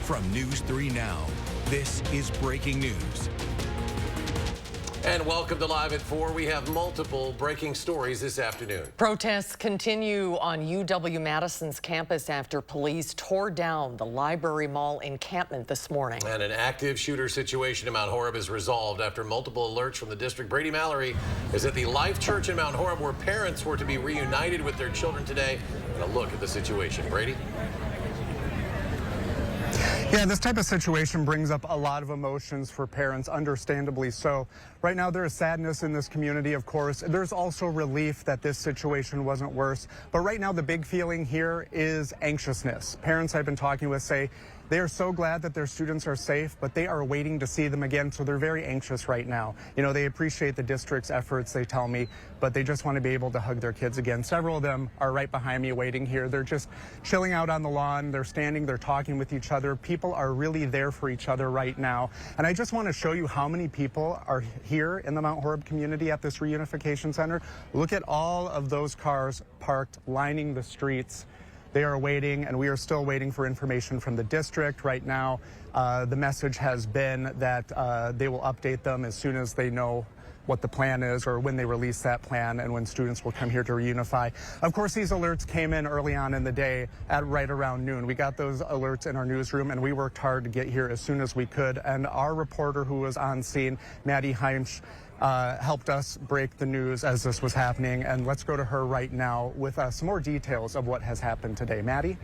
From News 3 Now, this is breaking news. And welcome to Live at 4. We have multiple breaking stories this afternoon. Protests continue on UW-Madison's campus after police tore down the Library Mall encampment this morning. And an active shooter situation in Mount Horeb is resolved after multiple alerts from the district. Brady Mallory is at the Life Church in Mount Horeb, where parents were to be reunited with their children today. And a look at the situation. Brady? Yeah, this type of situation brings up a lot of emotions for parents, understandably so. Right now, there is sadness in this community, of course. There's also relief that this situation wasn't worse. But right now, the big feeling here is anxiousness. Parents I've been talking with say they are so glad that their students are safe, but they are waiting to see them again, so they're very anxious right now. You know, they appreciate the district's efforts, they tell me, but they just want to be able to hug their kids again. Several of them are right behind me waiting here. They're just chilling out on the lawn. They're standing, they're talking with each other. People are really there for each other right now. And I just want to show you how many people are here in the Mount Horeb community at this reunification center. Look at all of those cars parked, lining the streets. They are waiting, and we are still waiting for information from the district. Right now, the message has been that they will update them as soon as they know what the plan is or when they release that plan and when students will come here to reunify. Of course, these alerts came in early on in the day at right around noon. We got those alerts in our newsroom, and we worked hard to get here as soon as we could. And our reporter who was on scene, Maddie Heimsch, helped us break the news as this was happening. And let's go to her right now with some more details of what has happened today. Maddie?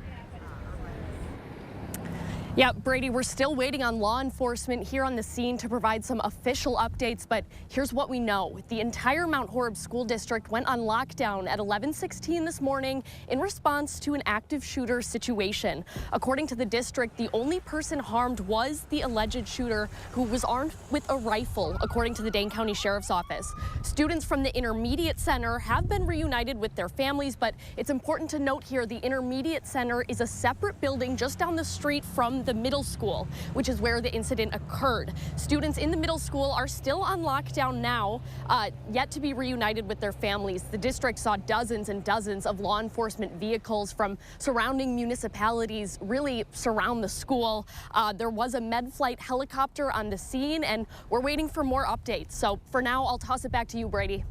Yeah, Brady, we're still waiting on law enforcement here on the scene to provide some official updates, but here's what we know. The entire Mount Horeb School District went on lockdown at 11:16 this morning in response to an active shooter situation. According to the district, the only person harmed was the alleged shooter, who was armed with a rifle, according to the Dane County Sheriff's Office. Students from the Intermediate Center have been reunited with their families, but it's important to note here the Intermediate Center is a separate building just down the street from the middle school, which is where the incident occurred. Students in the middle school are still on lockdown now, yet to be reunited with their families. The district saw dozens and dozens of law enforcement vehicles from surrounding municipalities really surround the school. There was a med flight helicopter on the scene, and we're waiting for more updates. So for now, I'll toss it back to you, Brady.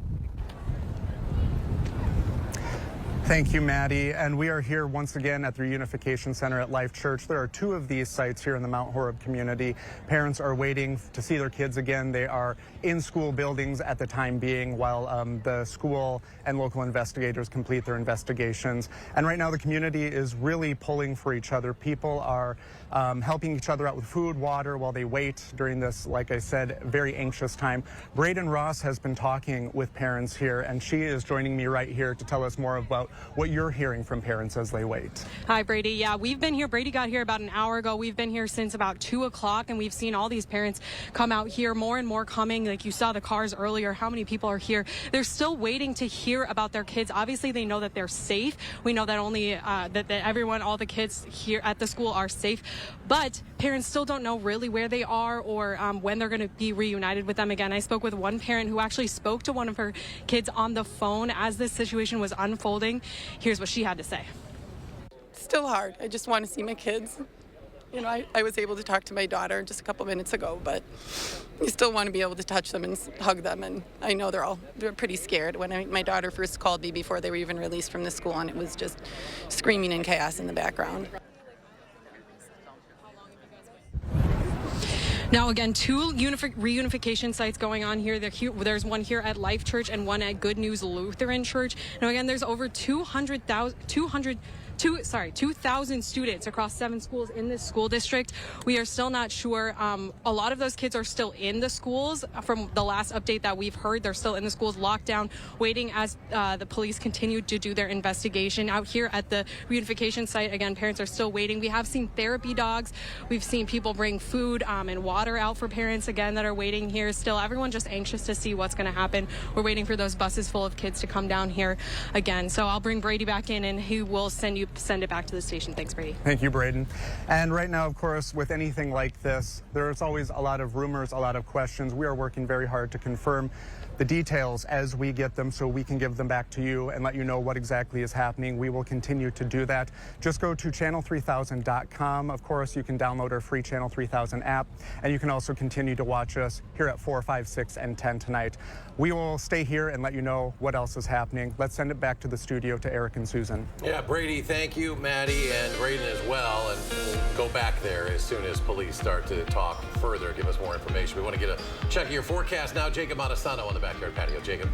Thank you, Maddie. And we are here once again at the Reunification Center at Life Church. There are two of these sites here in the Mount Horeb community. Parents are waiting to see their kids again. They are in school buildings at the time being while the school and local investigators complete their investigations. And right now the community is really pulling for each other. People are helping each other out with food, water while they wait during this, like I said, very anxious time. Braden Ross has been talking with parents here, and she is joining me right here to tell us more about what you're hearing from parents as they wait. Hi, Brady. Yeah, we've been here. Brady got here about an hour ago. We've been here since about 2 o'clock, and we've seen all these parents come out here, more and more coming. Like you saw the cars earlier, how many people are here? They're still waiting to hear about their kids. Obviously, they know that they're safe. We know that only that everyone, all the kids here at the school are safe, but parents still don't know really where they are or when they're going to be reunited with them again. I spoke with one parent who actually spoke to one of her kids on the phone as this situation was unfolding. Here's what she had to say. Still hard. I just want to see my kids. You know, I was able to talk to my daughter just a couple minutes ago, but you still want to be able to touch them and hug them. And I know they're pretty scared. When my daughter first called me before they were even released from the school, and it was just screaming and chaos in the background. Now, again, two reunification sites going on here. There's one here at Life Church and one at Good News Lutheran Church. Now, again, there's over 2,000 students across 7 schools in this school district. We are still not sure. A lot of those kids are still in the schools. From the last update that we've heard, they're still in the schools locked down, waiting as the police continue to do their investigation. Out here at the reunification site, again, parents are still waiting. We have seen therapy dogs. We've seen people bring food and water out for parents, again, that are waiting here. Still, everyone just anxious to see what's going to happen. We're waiting for those buses full of kids to come down here again. So I'll bring Brady back in, and he will send it back to the station. Thanks, Brady. Thank you, Braden. And right now, of course, with anything like this, there's always a lot of rumors, a lot of questions. We are working very hard to confirm the details as we get them so we can give them back to you and let you know what exactly is happening. We will continue to do that. Just go to channel3000.com. Of course, you can download our free Channel 3000 app, and you can also continue to watch us here at 4, 5, 6, and 10 tonight. We will stay here and let you know what else is happening. Let's send it back to the studio to Eric and Susan. Yeah, Brady, thank you, Maddie, and Braden as well. And we'll go back there as soon as police start to talk further, give us more information. We want to get a check of your forecast now. Jacob Madison on the backyard patio. Jacob.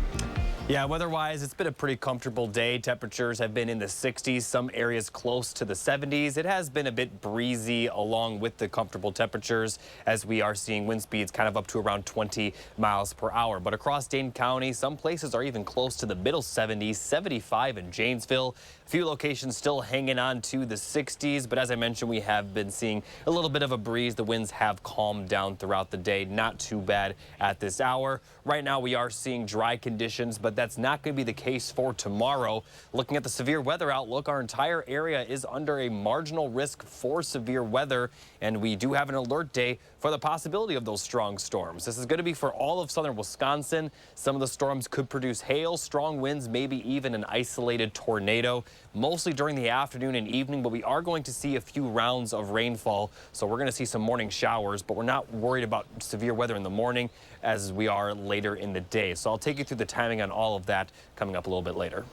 Yeah, weather-wise, it's been a pretty comfortable day. Temperatures have been in the 60s, some areas close to the 70s. It has been a bit breezy along with the comfortable temperatures as we are seeing wind speeds kind of up to around 20 miles per hour. But across Dane County, some places are even close to the middle 70s, 75 in Janesville. A few locations still hanging on to the 60s, but as I mentioned, we have been seeing a little bit of a breeze. The winds have calmed down throughout the day. Not too bad at this hour. Right now, we are seeing dry conditions, but that's not going to be the case for tomorrow. Looking at the severe weather outlook, our entire area is under a marginal risk for severe weather, and we do have an alert day for the possibility of those strong storms. This is going to be for all of southern Wisconsin. Some of the storms could produce hail, strong winds, maybe even an isolated tornado, mostly during the afternoon and evening, but we are going to see a few rounds of rainfall. So we're going to see some morning showers, but we're not worried about severe weather in the morning as we are later in the day. So I'll take you through the timing on all of that coming up a little bit later.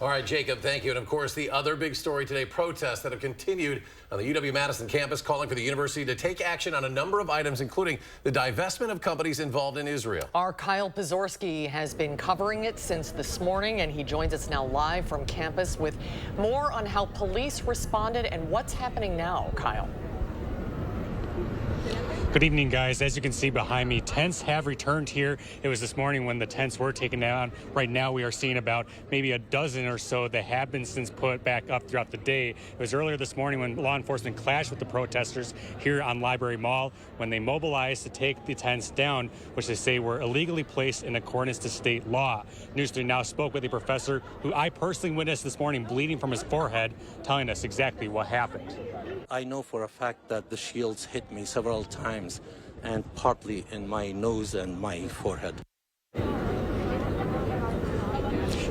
All right, Jacob, thank you. And of course, the other big story today, protests that have continued on the UW-Madison campus calling for the university to take action on a number of items, including the divestment of companies involved in Israel. Our Kyle Pazorski has been covering it since this morning, and he joins us now live from campus with more on how police responded and what's happening now. Kyle. Good evening, guys. As you can see behind me, tents have returned here. It was this morning when the tents were taken down. Right now, we are seeing about maybe a dozen or so that have been since put back up throughout the day. It was earlier this morning when law enforcement clashed with the protesters here on Library Mall when they mobilized to take the tents down, which they say were illegally placed in accordance to state law. News 3 Now spoke with a professor who I personally witnessed this morning bleeding from his forehead, telling us exactly what happened. I know for a fact that the shields hit me several times, and partly in my nose and my forehead.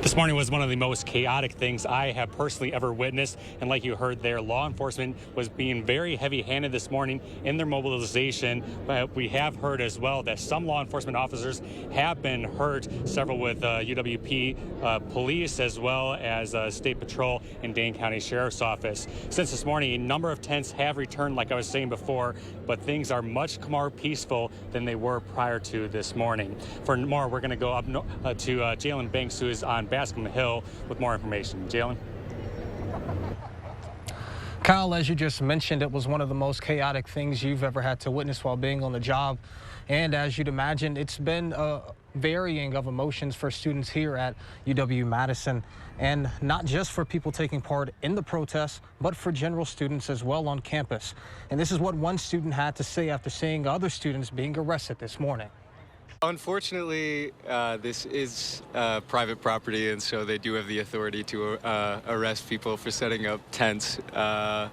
This morning was one of the most chaotic things I have personally ever witnessed. And like you heard there, law enforcement was being very heavy-handed this morning in their mobilization. But we have heard as well that some law enforcement officers have been hurt, several with UWP police as well as State Patrol and Dane County Sheriff's Office. Since this morning, a number of tents have returned, like I was saying before, but things are much more peaceful than they were prior to this morning. For more, we're going to go up to Jalen Banks, who is on Bascom Hill with more information. Jalen? Kyle, as you just mentioned, it was one of the most chaotic things you've ever had to witness while being on the job. And as you'd imagine, it's been a varying of emotions for students here at UW-Madison, and not just for people taking part in the protests, but for general students as well on campus. And this is what one student had to say after seeing other students being arrested this morning. Unfortunately, this is private property, and so they do have the authority to arrest people for setting up tents. I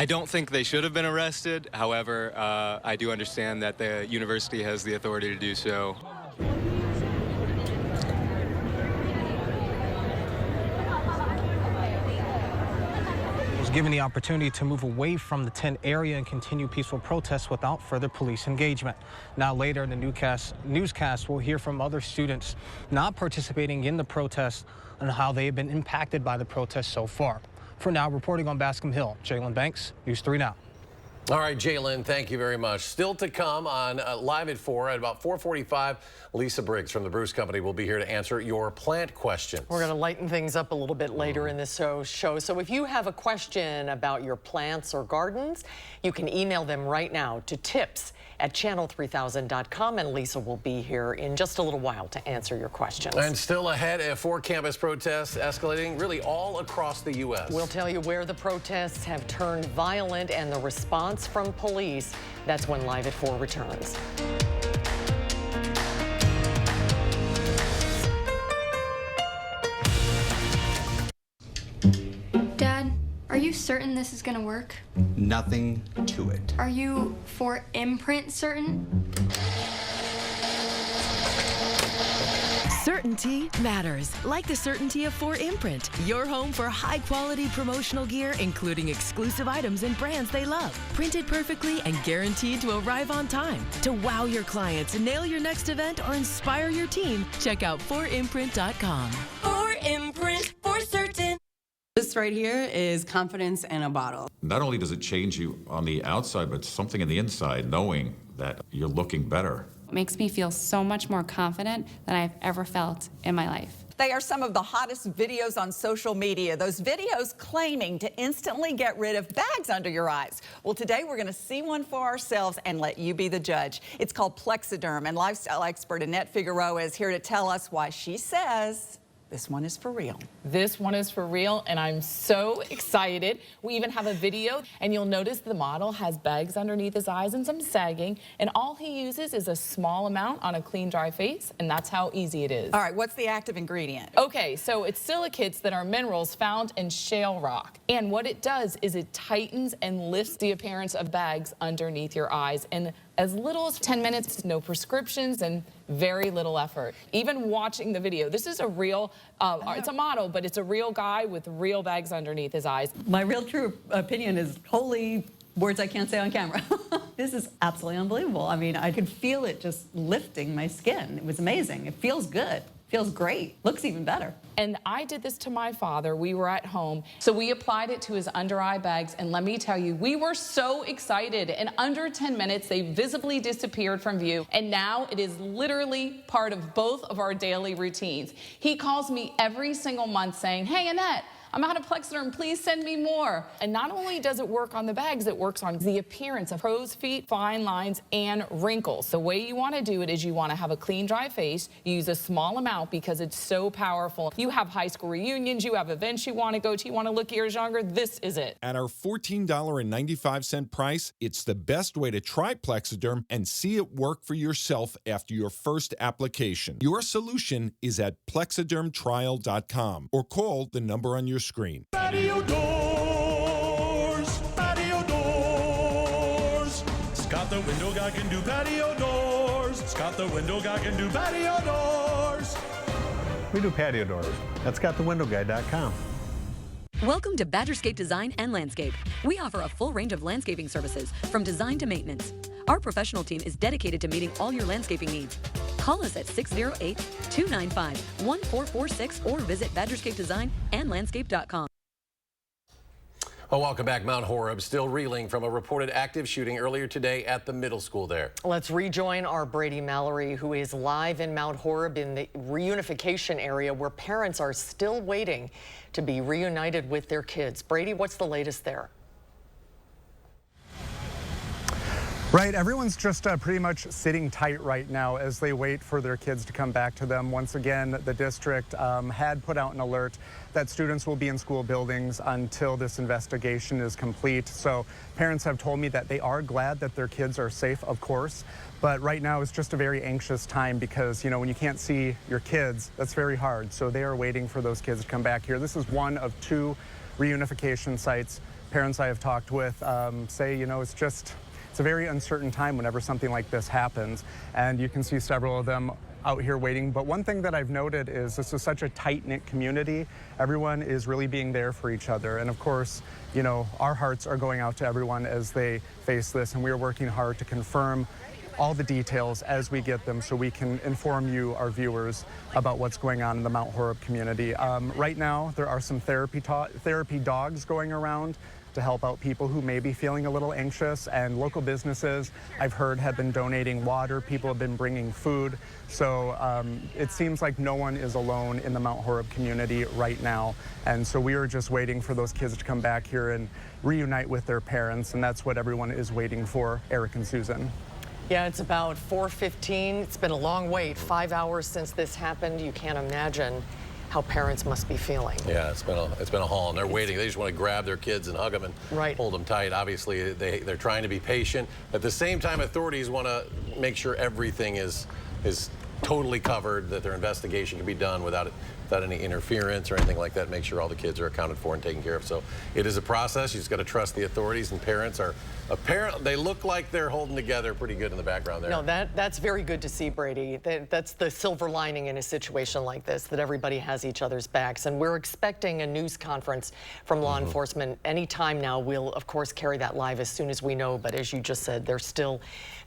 don't think they should have been arrested. However, I do understand that the university has the authority to do so. Given the opportunity to move away from the tent area and continue peaceful protests without further police engagement. Now later in the newscast, we'll hear from other students not participating in the protests and how they have been impacted by the protests so far. For now, reporting on Bascom Hill, Jalen Banks, News 3 Now. All right, Jalen, thank you very much. Still to come on Live at 4 at about 4:45. Lisa Briggs from the Bruce Company will be here to answer your plant questions. We're going to lighten things up a little bit later in this show. So if you have a question about your plants or gardens, you can email them right now to tips@channel3000.com, and Lisa will be here in just a little while to answer your questions. And still ahead, 4 campus protests escalating really all across the U.S. We'll tell you where the protests have turned violent and the response from police. That's when Live at 4 returns. Dad, are you certain this is gonna work? Nothing to it. Are you for imprint certain? certainty matters, like the certainty of 4imprint, your home for high-quality promotional gear, including exclusive items and brands they love. Printed perfectly and guaranteed to arrive on time. To wow your clients, nail your next event, or inspire your team, check out 4imprint.com. 4imprint, for certain. This right here is confidence in a bottle. Not only does it change you on the outside, but something in the inside, knowing that you're looking better. It makes me feel so much more confident than I've ever felt in my life. They are some of the hottest videos on social media. Those videos claiming to instantly get rid of bags under your eyes. Well, today we're going to see one for ourselves and let you be the judge. It's called Plexiderm, and lifestyle expert Annette Figueroa is here to tell us why she says this one is for real. This one is for real, and I'm so excited. We even have a video, and you'll notice the model has bags underneath his eyes and some sagging, and all he uses is a small amount on a clean, dry face, and that's how easy it is. All right, what's the active ingredient? Okay, so it's silicates that are minerals found in shale rock, and what it does is it tightens and lifts the appearance of bags underneath your eyes, and as little as 10 minutes, no prescriptions, and very little effort. Even watching the video, this is a real, it's a model, but it's a real guy with real bags underneath his eyes. My real true opinion is holy words I can't say on camera. This is absolutely unbelievable. I mean, I could feel it just lifting my skin. It was amazing. It feels good. Feels great. Looks even better. And I did this to my father. We were at home. So we applied it to his under eye bags. And let me tell you, we were so excited. In under 10 minutes, they visibly disappeared from view. And now it is literally part of both of our daily routines. He calls me every single month saying, "Hey, Annette, I'm out of Plexiderm, please send me more." And not only does it work on the bags, it works on the appearance of crow's feet, fine lines, and wrinkles. The way you want to do it is you want to have a clean, dry face. You use a small amount because it's so powerful. You have high school reunions, you have events you want to go to, you want to look years younger, this is it. At our $14.95 price, it's the best way to try Plexiderm and see it work for yourself after your first application. Your solution is at plexidermtrial.com or call the number on your screen. Patio doors, patio doors. Scott the window guy can do patio doors. Scott the window guy can do patio doors. We do patio doors at scottthewindowguy.com. Welcome to Badgerscape Design and Landscape. We offer a full range of landscaping services, from design to maintenance. Our professional team is dedicated to meeting all your landscaping needs. Call us at 608-295-1446 or visit badgerscapedesignandlandscape.com. Well, welcome back. Mount Horeb still reeling from a reported active shooting earlier today at the middle school there. Let's rejoin our Brady Mallory, who is live in Mount Horeb in the reunification area where parents are still waiting to be reunited with their kids. Brady, what's the latest there? Right, everyone's just pretty much sitting tight right now as they wait for their kids to come back to them. Once again, the district had put out an alert that students will be in school buildings until this investigation is complete. So parents have told me that they are glad that their kids are safe, of course, but right now it's just a very anxious time because, you know, when you can't see your kids, that's very hard. So they are waiting for those kids to come back here. This is one of 2 reunification sites parents I have talked with say, you know, it's a very uncertain time whenever something like this happens, and you can see several of them out here waiting. But one thing that I've noted is this is such a tight-knit community. Everyone is really being there for each other, and of course, you know, our hearts are going out to everyone as they face this, and we are working hard to confirm all the details as we get them so we can inform you, our viewers, about what's going on in the Mount Horeb community. Right now, there are some therapy dogs going around to help out people who may be feeling a little anxious, and local businesses, I've heard, have been donating water. People have been bringing food. So it seems like no one is alone in the Mount Horeb community right now. And so we are just waiting for those kids to come back here and reunite with their parents, and that's what everyone is waiting for. Eric and Susan. Yeah, it's about 4:15. It's been a long wait, 5 hours since this happened. You can't imagine how parents must be feeling. Yeah, it's been a haul, and they're waiting. They just want to grab their kids and hug them and hold them tight. Obviously, they're trying to be patient. At the same time, authorities want to make sure everything is totally covered, that their investigation can be done without any interference or anything like that. Make sure all the kids are accounted for and taken care of. So it is a process. You just got to trust the authorities, and parents are they look like they're holding together pretty good in the background there. No, that's very good to see, Brady. That's the silver lining in a situation like this, that everybody has each other's backs. And we're expecting a news conference from law enforcement anytime now. We'll, of course, carry that live as soon as we know. But as you just said, the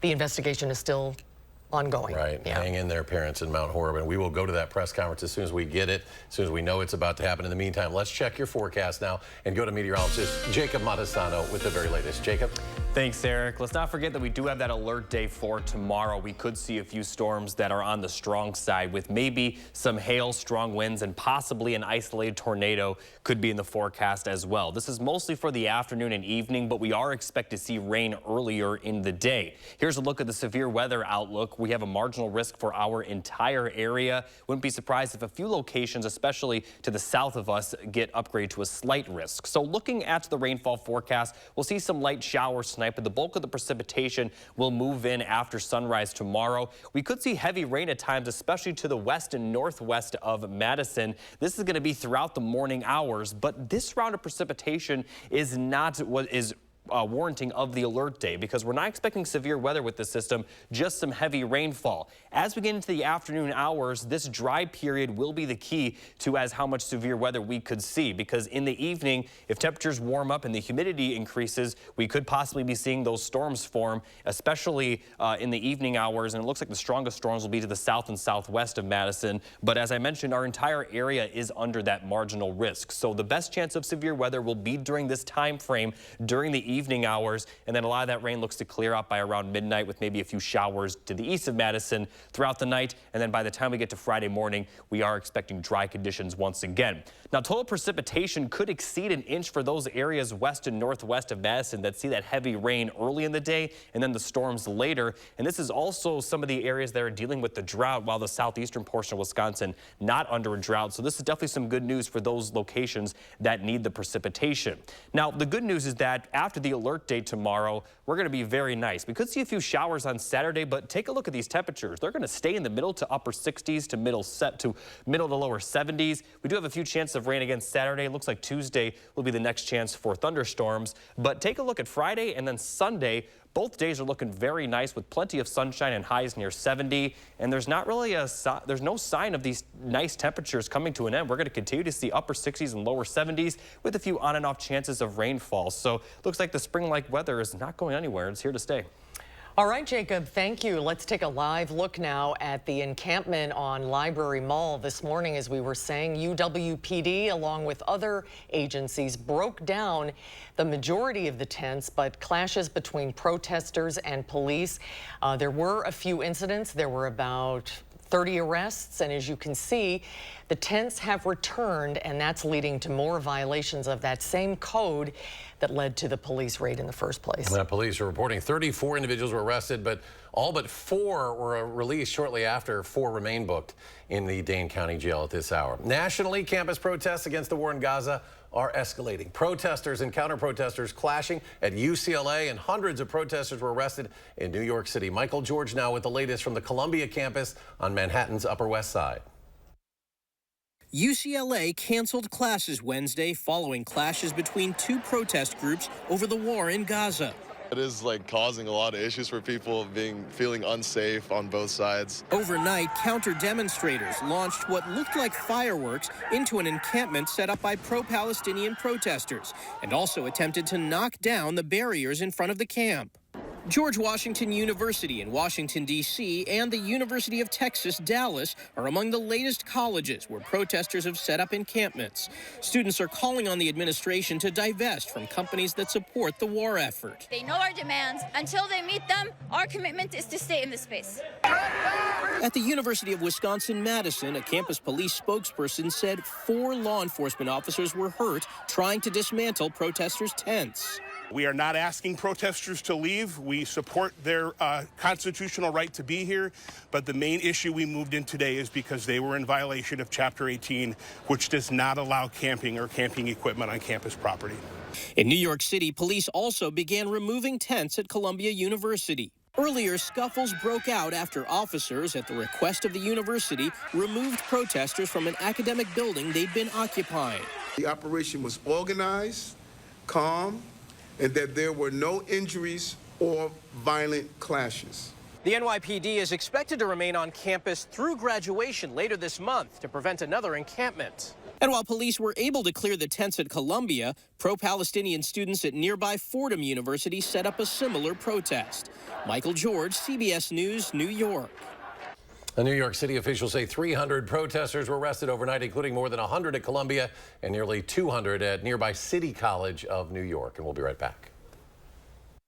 investigation is still ongoing. Right. Yeah. Hang in there, parents in Mount Horeb, and we will go to that press conference as soon as we get it, as soon as we know it's about to happen. In the meantime, let's check your forecast now and go to meteorologist Jacob Madison with the very latest. Jacob? Thanks, Eric. Let's not forget that we do have that alert day for tomorrow. We could see a few storms that are on the strong side, with maybe some hail, strong winds, and possibly an isolated tornado could be in the forecast as well. This is mostly for the afternoon and evening, but we are expected to see rain earlier in the day. Here's a look at the severe weather outlook. We have a marginal risk for our entire area. Wouldn't be surprised if a few locations, especially to the south of us, get upgraded to a slight risk. So looking at the rainfall forecast, we'll see some light showers tonight, but the bulk of the precipitation will move in after sunrise tomorrow. We could see heavy rain at times, especially to the west and northwest of Madison. This is going to be throughout the morning hours, but this round of precipitation is not what is warranting of the alert day, because we're not expecting severe weather with this system, just some heavy rainfall. As we get into the afternoon hours, this dry period will be the key to how much severe weather we could see, because in the evening, if temperatures warm up and the humidity increases, we could possibly be seeing those storms form, especially in the evening hours. And it looks like the strongest storms will be to the south and southwest of Madison. But as I mentioned, our entire area is under that marginal risk. So the best chance of severe weather will be during this time frame, during the evening hours, and then a lot of that rain looks to clear up by around midnight, with maybe a few showers to the east of Madison throughout the night. And then by the time we get to Friday morning, we are expecting dry conditions once again. Now, total precipitation could exceed an inch for those areas west and northwest of Madison that see that heavy rain early in the day and then the storms later. And this is also some of the areas that are dealing with the drought, while the southeastern portion of Wisconsin not under a drought. So this is definitely some good news for those locations that need the precipitation. Now, the good news is that after the alert day tomorrow, we're going to be very nice. We could see a few showers on Saturday, but take a look at these temperatures. They're going to stay in the middle to upper 60s to middle to lower 70s. We do have a few chances of rain again Saturday. It looks like Tuesday will be the next chance for thunderstorms. But take a look at Friday and then Sunday. Both days are looking very nice, with plenty of sunshine and highs near 70. And there's not really there's no sign of these nice temperatures coming to an end. We're going to continue to see upper 60s and lower 70s with a few on and off chances of rainfall. So looks like the spring-like weather is not going anywhere. It's here to stay. All right, Jacob, thank you. Let's take a live look now at the encampment on Library Mall. This morning, as we were saying, UWPD, along with other agencies, broke down the majority of the tents, but clashes between protesters and police. There were a few incidents. There were about 30 arrests, and as you can see, the tents have returned, and that's leading to more violations of that same code that led to the police raid in the first place. Police are reporting 34 individuals were arrested, but all but 4 were released shortly after. 4 remain booked in the Dane County Jail at this hour. Nationally, campus protests against the war in Gaza are escalating. Protesters and counter-protesters clashing at UCLA, and hundreds of protesters were arrested in New York City. Michael George now with the latest from the Columbia campus on Manhattan's Upper West Side. UCLA canceled classes Wednesday following clashes between 2 protest groups over the war in Gaza. It is causing a lot of issues for people, feeling unsafe on both sides. Overnight, counter-demonstrators launched what looked like fireworks into an encampment set up by pro-Palestinian protesters, and also attempted to knock down the barriers in front of the camp. George Washington University in Washington, D.C. and the University of Texas, Dallas are among the latest colleges where protesters have set up encampments. Students are calling on the administration to divest from companies that support the war effort. They know our demands. Until they meet them, our commitment is to stay in this space. At the University of Wisconsin-Madison, a campus police spokesperson said 4 law enforcement officers were hurt trying to dismantle protesters' tents. We are not asking protesters to leave. We support their constitutional right to be here. But the main issue we moved in today is because they were in violation of Chapter 18, which does not allow camping or camping equipment on campus property. In New York City, police also began removing tents at Columbia University. Earlier, scuffles broke out after officers, at the request of the university, removed protesters from an academic building they'd been occupying. The operation was organized, calm, and that there were no injuries or violent clashes. The NYPD is expected to remain on campus through graduation later this month to prevent another encampment. And while police were able to clear the tents at Columbia, pro-Palestinian students at nearby Fordham University set up a similar protest. Michael George, CBS News, New York. The New York City officials say 300 protesters were arrested overnight, including more than 100 at Columbia and nearly 200 at nearby City College of New York. And we'll be right back.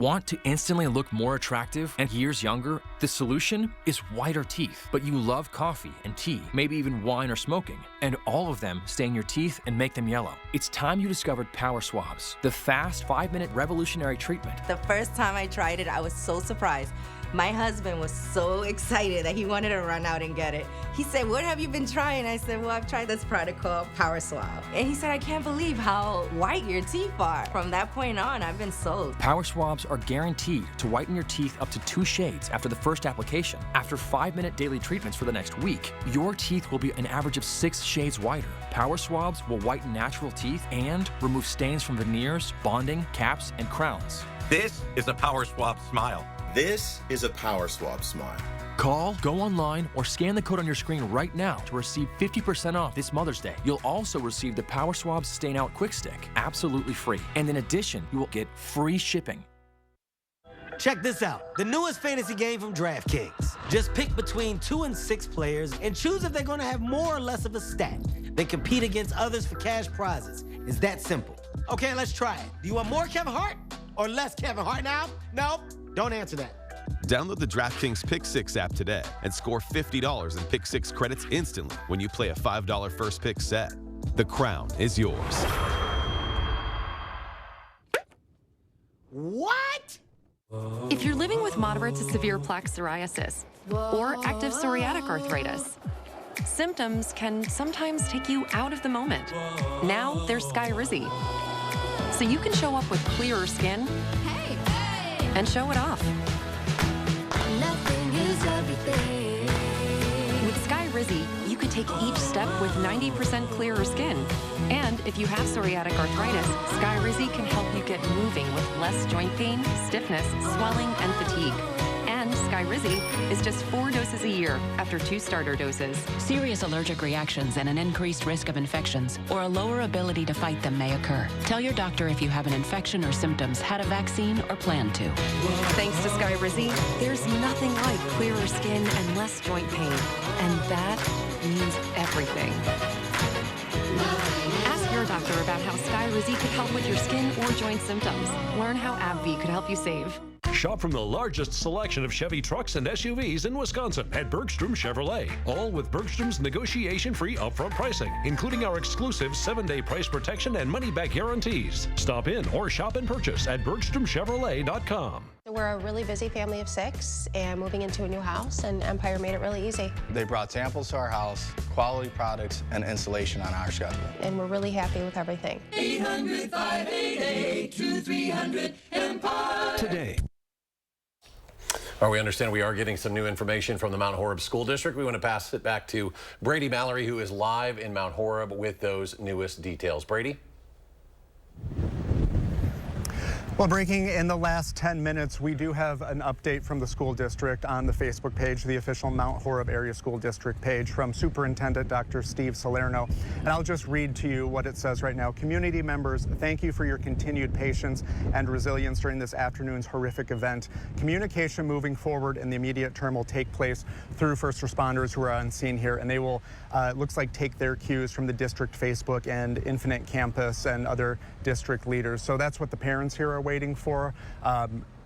Want to instantly look more attractive and years younger? The solution is whiter teeth. But you love coffee and tea, maybe even wine or smoking, and all of them stain your teeth and make them yellow. It's time you discovered Power Swabs, the fast 5-minute revolutionary treatment. The first time I tried it, I was so surprised. My husband was so excited that he wanted to run out and get it. He said, "What have you been trying?" I said, "Well, I've tried this product called Power Swab." And he said, "I can't believe how white your teeth are." From that point on, I've been sold. Power Swabs are guaranteed to whiten your teeth up to 2 shades after the first application. After 5-minute daily treatments for the next week, your teeth will be an average of 6 shades whiter. Power Swabs will whiten natural teeth and remove stains from veneers, bonding, caps, and crowns. This is a Power Swab smile. This is a Power Swab smile. Call, go online, or scan the code on your screen right now to receive 50% off this Mother's Day. You'll also receive the Power Swab Stain Out Quick Stick, absolutely free. And in addition, you will get free shipping. Check this out, the newest fantasy game from DraftKings. Just pick between 2 and 6 players and choose if they're gonna have more or less of a stat. Then compete against others for cash prizes. It's that simple. Okay, let's try it. Do you want more Kevin Hart or less Kevin Hart now? Nope. Don't answer that. Download the DraftKings Pick 6 app today and score $50 in Pick 6 credits instantly when you play a $5 first pick set. The crown is yours. What? If you're living with moderate to severe plaque psoriasis or active psoriatic arthritis, symptoms can sometimes take you out of the moment. Now there's Skyrizi. So you can show up with clearer skin and show it off. Nothing is everything. With Skyrizi, you can take each step with 90% clearer skin. And if you have psoriatic arthritis, Skyrizi can help you get moving with less joint pain, stiffness, swelling, and fatigue. And Skyrizi is just 4 doses a year after 2 starter doses. Serious allergic reactions and an increased risk of infections or a lower ability to fight them may occur. Tell your doctor if you have an infection or symptoms, had a vaccine, or plan to. Thanks to Skyrizi, there's nothing like clearer skin and less joint pain. And that means everything. Ask your doctor about how Skyrizi could help with your skin or joint symptoms. Learn how AbbVie could help you save. Shop from the largest selection of Chevy trucks and SUVs in Wisconsin at Bergstrom Chevrolet. All with Bergstrom's negotiation-free upfront pricing, including our exclusive 7-day price protection and money-back guarantees. Stop in or shop and purchase at BergstromChevrolet.com. We're a really busy family of 6 and moving into a new house, and Empire made it really easy. They brought samples to our house, quality products, and installation on our schedule. And we're really happy with everything. 800-588-2300 Empire. Today. All right, we understand we are getting some new information from the Mount Horeb School District. We want to pass it back to Brady Mallory, who is live in Mount Horeb with those newest details. Brady? Well, breaking in the last 10 minutes, we do have an update from the school district on the Facebook page, the official Mount Horeb Area School District page, from Superintendent Dr. Steve Salerno. And I'll just read to you what it says right now. Community members, thank you for your continued patience and resilience during this afternoon's horrific event. Communication moving forward in the immediate term will take place through first responders who are on scene here, and they will, looks like, take their cues from the district Facebook and Infinite Campus and other district leaders. So that's what the parents here are waiting for.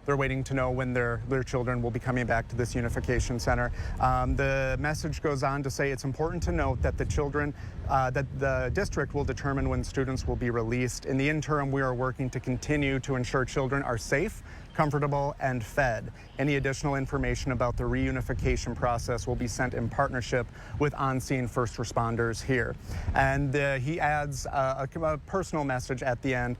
They're waiting to know when their children will be coming back to this unification center. The message goes on to say it's important to note that the children, that the district will determine when students will be released. In the interim, we are working to continue to ensure children are safe, comfortable, and fed. Any additional information about the reunification process will be sent in partnership with on-scene first responders here. And he adds a personal message at the end.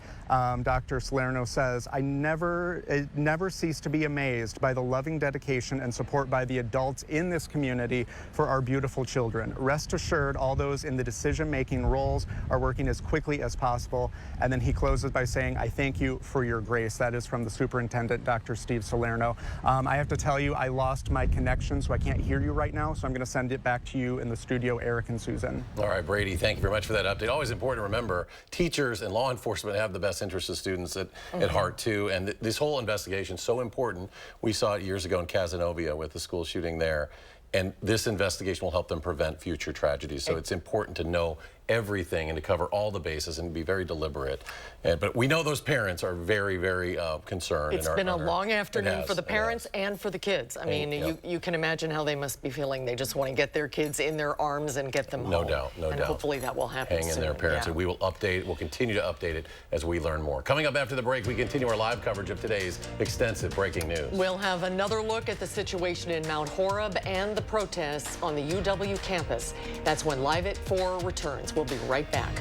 Dr. Salerno says, I never cease to be amazed by the loving dedication and support by the adults in this community for our beautiful children. Rest assured, all those in the decision-making roles are working as quickly as possible. And then he closes by saying, I thank you for your grace. That is from the superintendent, Dr. Steve Salerno. I have to tell you, I lost my connection, so I can't hear you right now. So I'm going to send it back to you in the studio, Eric and Susan. All right, Brady, thank you very much for that update. Always important to remember, teachers and law enforcement have the best interests of students at heart, too. And this whole investigation is so important. We saw it years ago in Casanova with the school shooting there. And this investigation will help them prevent future tragedies. So it's important to know everything and to cover all the bases and be very deliberate. But we know those parents are very, very concerned. It's been a long afternoon for the parents and for the kids. I mean, you can imagine how they must be feeling. They just want to get their kids in their arms and get them home. No doubt, no doubt. Hopefully that will happen soon. Hang in there, parents. And we will update, we'll continue to update it as we learn more. Coming up after the break, we continue our live coverage of today's extensive breaking news. We'll have another look at the situation in Mount Horeb and the protests on the UW campus. That's when Live at 4 returns. We'll be right back.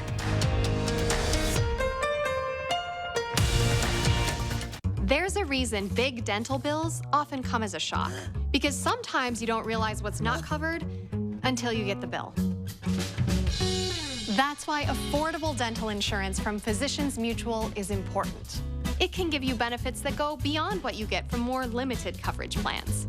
There's a reason big dental bills often come as a shock, because sometimes you don't realize what's not covered until you get the bill. That's why affordable dental insurance from Physicians Mutual is important. It can give you benefits that go beyond what you get from more limited coverage plans.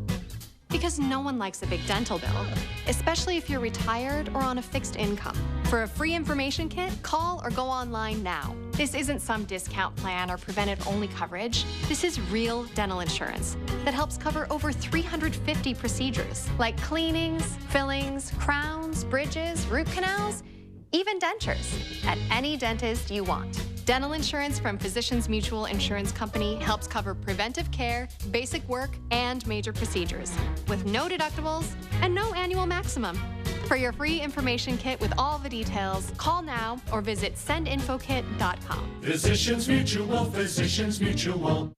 Because no one likes a big dental bill, especially if you're retired or on a fixed income. For a free information kit, call or go online now. This isn't some discount plan or preventive-only coverage. This is real dental insurance that helps cover over 350 procedures, like cleanings, fillings, crowns, bridges, root canals, even dentures, at any dentist you want. Dental insurance from Physicians Mutual Insurance Company helps cover preventive care, basic work, and major procedures, with no deductibles and no annual maximum. For your free information kit with all the details, call now or visit sendinfokit.com. Physicians Mutual, Physicians Mutual.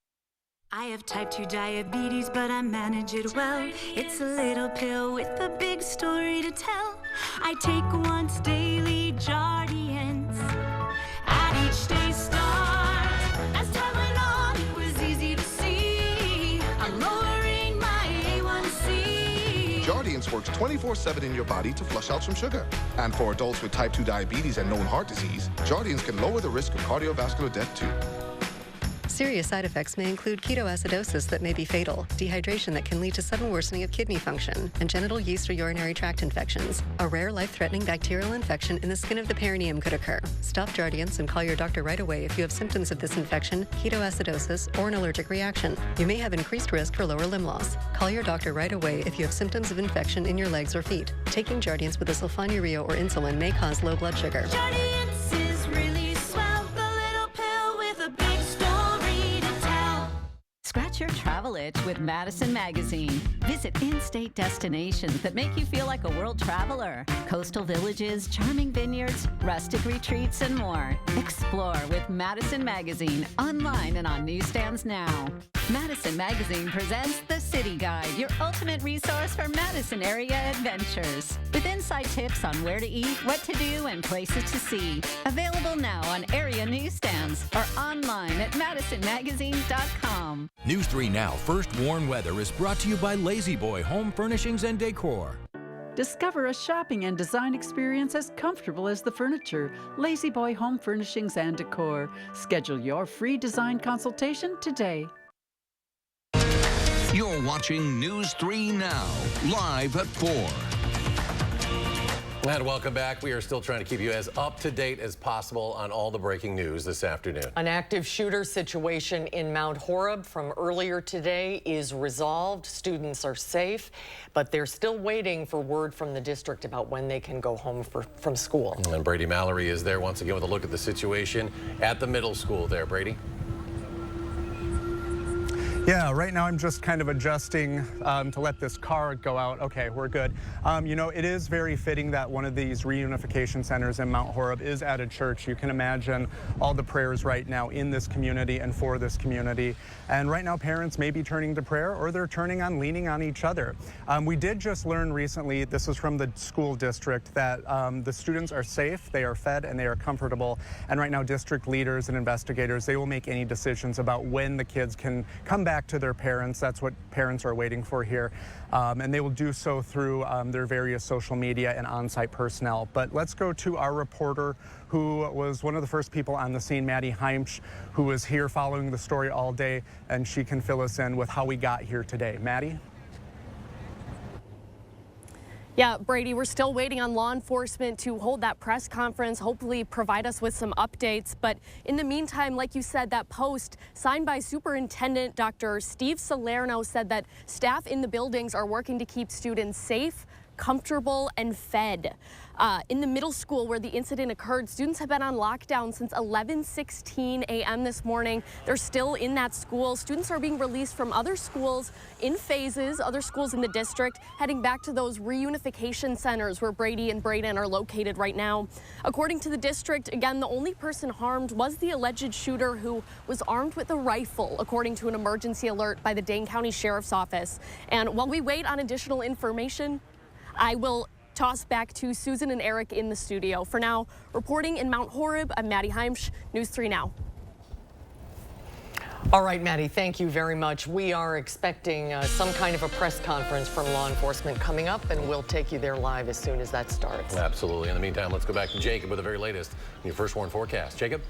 I have type 2 diabetes, but I manage it well. It's a little pill with a big story to tell. I take once daily Jardians. At each day start, as time went on, it was easy to see. I'm lowering my A1C. Jardians works 24/7 in your body to flush out some sugar. And for adults with type 2 diabetes and known heart disease, Jardians can lower the risk of cardiovascular death too. Serious side effects may include ketoacidosis that may be fatal, dehydration that can lead to sudden worsening of kidney function, and genital yeast or urinary tract infections. A rare life-threatening bacterial infection in the skin of the perineum could occur. Stop Jardians and call your doctor right away if you have symptoms of this infection, ketoacidosis, or an allergic reaction. You may have increased risk for lower limb loss. Call your doctor right away if you have symptoms of infection in your legs or feet. Taking Jardians with a sulfonylurea or insulin may cause low blood sugar. Jardians is really swell, the little pill with a big story to tell. Scratch your travel itch with Madison Magazine. Visit in-state destinations that make you feel like a world traveler. Coastal villages, charming vineyards, rustic retreats, and more. Explore with Madison Magazine, online and on newsstands now. Madison Magazine presents The City Guide, your ultimate resource for Madison area adventures. With inside tips on where to eat, what to do, and places to see. Available now on area newsstands or online at madisonmagazine.com. News 3 Now First Warn Weather is brought to you by Lazy Boy Home Furnishings and Decor. Discover a shopping and design experience as comfortable as the furniture. Lazy Boy Home Furnishings and Decor. Schedule your free design consultation today. You're watching News 3 Now, live at 4. And welcome back. We are still trying to keep you as up-to-date as possible on all the breaking news this afternoon. An active shooter situation in Mount Horeb from earlier today is resolved. Students are safe, but they're still waiting for word from the district about when they can go home from school. And Brady Mallory is there once again with a look at the situation at the middle school there. Brady? Yeah, right now I'm just kind of adjusting to let this car go out. Okay, we're good. You know, it is very fitting that one of these reunification centers in Mount Horeb is at a church. You can imagine all the prayers right now in this community and for this community. And right now parents may be turning to prayer, or they're leaning on each other. We did just learn recently, this is from the school district, that the students are safe, they are fed, and they are comfortable. And right now district leaders and investigators, they will make any decisions about when the kids can come back to their parents. That's what parents are waiting for here. And they will do so through their various social media and on-site personnel. But let's go to our reporter who was one of the first people on the scene, Maddie Heimsch, who was here following the story all day, and she can fill us in with how we got here today. Maddie? Yeah, Brady, we're still waiting on law enforcement to hold that press conference, hopefully provide us with some updates. But in the meantime, like you said, that post signed by Superintendent Dr. Steve Salerno said that staff in the buildings are working to keep students safe, comfortable, and fed. In the middle school where the incident occurred, students have been on lockdown since 11:16 a.m. this morning. They're still in that school. Students are being released from other schools in phases, other schools in the district, heading back to those reunification centers where Brady and Braden are located right now. According to the district, again, the only person harmed was the alleged shooter, who was armed with a rifle, according to an emergency alert by the Dane County Sheriff's Office. And while we wait on additional information, I will toss back to Susan and Eric in the studio. For now, reporting in Mount Horeb, I'm Maddie Heimsch, News 3 Now. All right, Maddie, thank you very much. We are expecting some kind of a press conference from law enforcement coming up, and we'll take you there live as soon as that starts. Absolutely. In the meantime, let's go back to Jacob with the very latest in your first warn forecast. Jacob?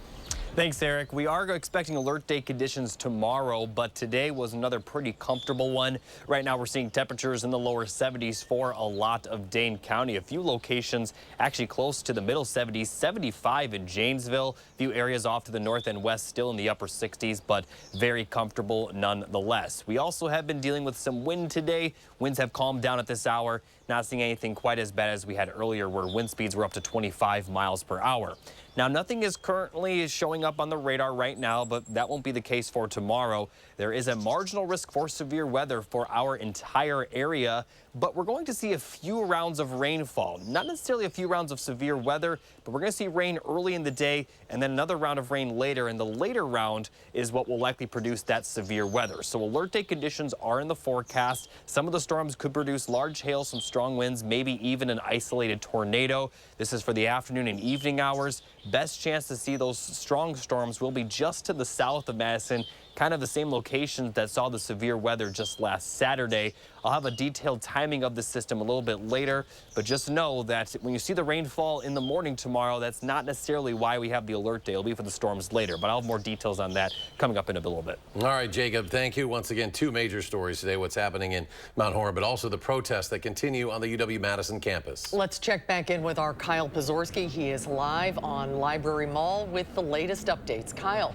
Thanks, Eric. We are expecting alert day conditions tomorrow, but today was another pretty comfortable one. Right now, we're seeing temperatures in the lower 70s for a lot of Dane County. A few locations actually close to the middle 70s, 75 in Janesville. A few areas off to the north and west still in the upper 60s, but very comfortable nonetheless. We also have been dealing with some wind today. Winds have calmed down at this hour. Not seeing anything quite as bad as we had earlier, where wind speeds were up to 25 miles per hour. Now, nothing is currently showing up on the radar right now, but that won't be the case for tomorrow. There is a marginal risk for severe weather for our entire area, but we're going to see a few rounds of rainfall. Not necessarily a few rounds of severe weather, but we're going to see rain early in the day and then another round of rain later. And the later round is what will likely produce that severe weather. So alert day conditions are in the forecast. Some of the storms could produce large hail, some strong winds, maybe even an isolated tornado. This is for the afternoon and evening hours. Best chance to see those strong storms will be just to the south of Madison, kind of the same locations that saw the severe weather just last Saturday. I'll have a detailed timing of the system a little bit later, but just know that when you see the rainfall in the morning tomorrow, that's not necessarily why we have the alert day. It'll be for the storms later, but I'll have more details on that coming up in a little bit. All right, Jacob, thank you. Once again, two major stories today, what's happening in Mount Horeb, but also the protests that continue on the UW-Madison campus. Let's check back in with our Kyle Pozorski. He is live on Library Mall with the latest updates. Kyle.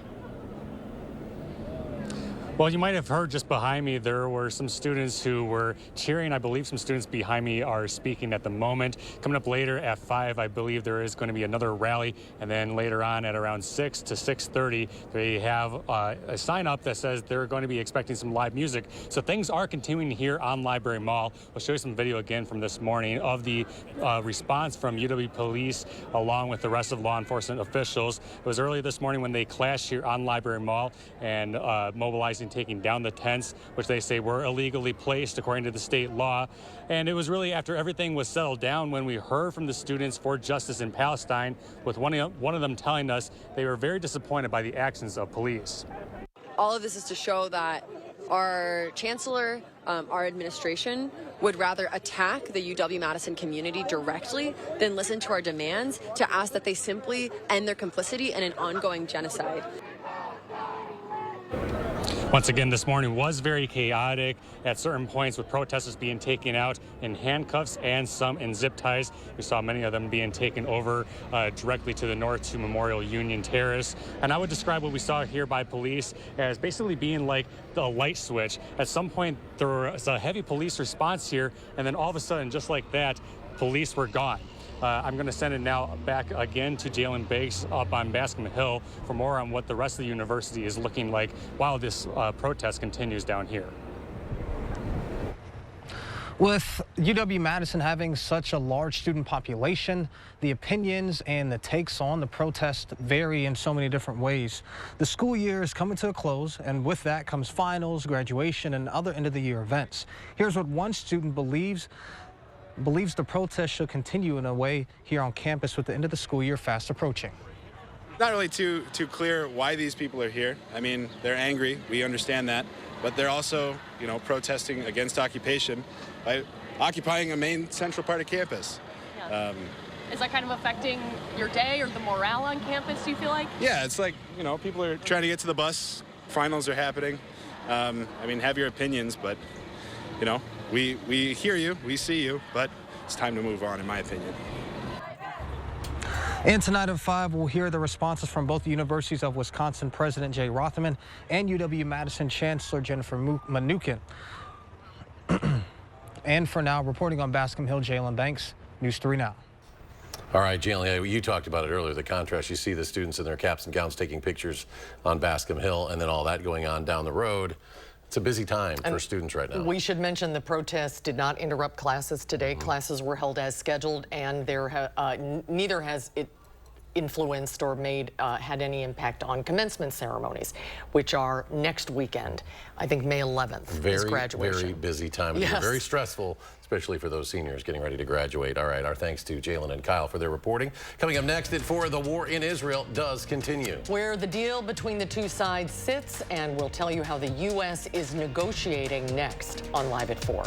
Well, you might have heard just behind me, there were some students who were cheering. I believe some students behind me are speaking at the moment. Coming up later at 5, I believe there is going to be another rally. And then later on at around 6 to 6:30, they have a sign up that says they're going to be expecting some live music. So things are continuing here on Library Mall. We'll show you some video again from this morning of the response from UW police along with the rest of law enforcement officials. It was early this morning when they clashed here on Library Mall and mobilizing, taking down the tents, which they say were illegally placed according to the state law. And it was really after everything was settled down when we heard from the Students for Justice in Palestine, with one of them telling us they were very disappointed by the actions of police. All of this is to show that our chancellor, our administration, would rather attack the UW-Madison community directly than listen to our demands to ask that they simply end their complicity in an ongoing genocide. Once again, this morning was very chaotic at certain points, with protesters being taken out in handcuffs and some in zip ties. We saw many of them being taken over directly to the north to Memorial Union Terrace. And I would describe what we saw here by police as basically being like the light switch. At some point, there was a heavy police response here, and then all of a sudden, just like that, police were gone. I'm going to send it now back again to Jalen Bakes up on Bascom Hill for more on what the rest of the university is looking like while this protest continues down here. With UW-Madison having such a large student population, the opinions and the takes on the protest vary in so many different ways. The school year is coming to a close, and with that comes finals, graduation, and other end-of-the-year events. Here's what one student believes the protest should continue in a way here on campus with the end of the school year fast approaching. Not really too clear why these people are here. I mean, they're angry, we understand that, but they're also, protesting against occupation by occupying a main central part of campus. Yeah. Is that kind of affecting your day or the morale on campus, do you feel like? Yeah, it's like, people are trying to get to the bus, finals are happening. I mean, have your opinions, but, we hear you, we see you, but it's time to move on, in my opinion. And tonight at 5, we'll hear the responses from both the Universities of Wisconsin President Jay Rothman and UW-Madison Chancellor Jennifer Mnuchin. And for now, reporting on Bascom Hill, Jalen Banks, News 3 Now. All right, Jalen, you talked about it earlier, the contrast. You see the students in their caps and gowns taking pictures on Bascom Hill and then all that going on down the road. It's a busy time for students right now. We should mention the protest did not interrupt classes today. Classes were held as scheduled, and neither has it influenced or had any impact on commencement ceremonies, which are next weekend. I think May 11th is graduation. Very busy time of year. Very stressful, especially for those seniors getting ready to graduate. All right, our thanks to Jalen and Kyle for their reporting. Coming up next at 4, the war in Israel does continue. Where the deal between the two sides sits, and we'll tell you how the U.S. is negotiating next on Live at 4.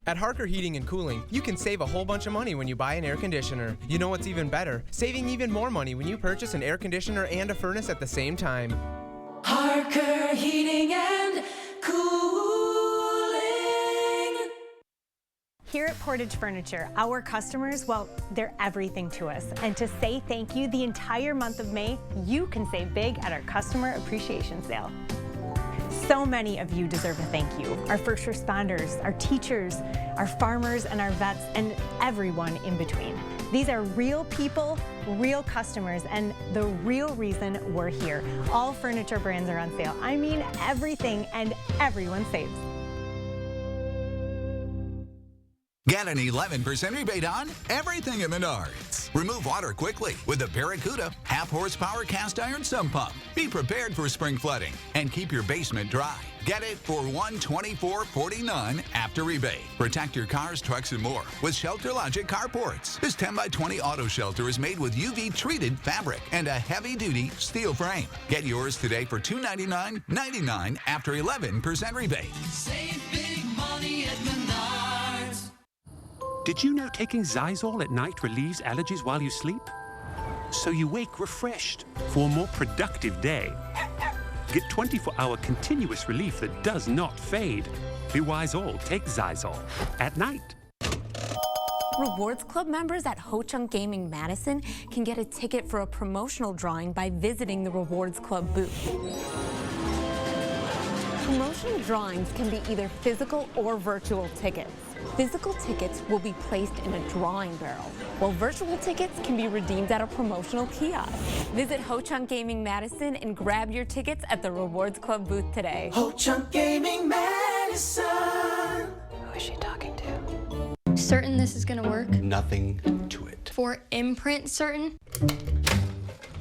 At Harker Heating and Cooling, you can save a whole bunch of money when you buy an air conditioner. You know what's even better? Saving even more money when you purchase an air conditioner and a furnace at the same time. Harker Heating and Cooling. Here at Portage Furniture, our customers, well, they're everything to us. And to say thank you the entire month of May, you can save big at our Customer Appreciation Sale. So many of you deserve a thank you. Our first responders, our teachers, our farmers, and our vets, and everyone in between. These are real people, real customers, and the real reason we're here. All furniture brands are on sale. I mean everything, and everyone saves. Get an 11% rebate on everything at Menards. Remove water quickly with the Barracuda half-horsepower cast iron sump pump. Be prepared for spring flooding and keep your basement dry. Get it for $124.49 after rebate. Protect your cars, trucks, and more with Shelter Logic carports. This 10x20 auto shelter is made with UV-treated fabric and a heavy-duty steel frame. Get yours today for $299.99 after 11% rebate. Save big money at Menards. Did you know taking Zysol at night relieves allergies while you sleep? So you wake refreshed for a more productive day. Get 24-hour continuous relief that does not fade. Be wise all, take Zysol at night. Rewards Club members at Ho Chunk Gaming Madison can get a ticket for a promotional drawing by visiting the Rewards Club booth. Promotional drawings can be either physical or virtual tickets. Physical tickets will be placed in a drawing barrel, while virtual tickets can be redeemed at a promotional kiosk. Visit Ho Chunk Gaming Madison and grab your tickets at the Rewards Club booth today. Ho Chunk Gaming Madison. Who is she talking to? Certain this is gonna work? Nothing to it. For imprint certain?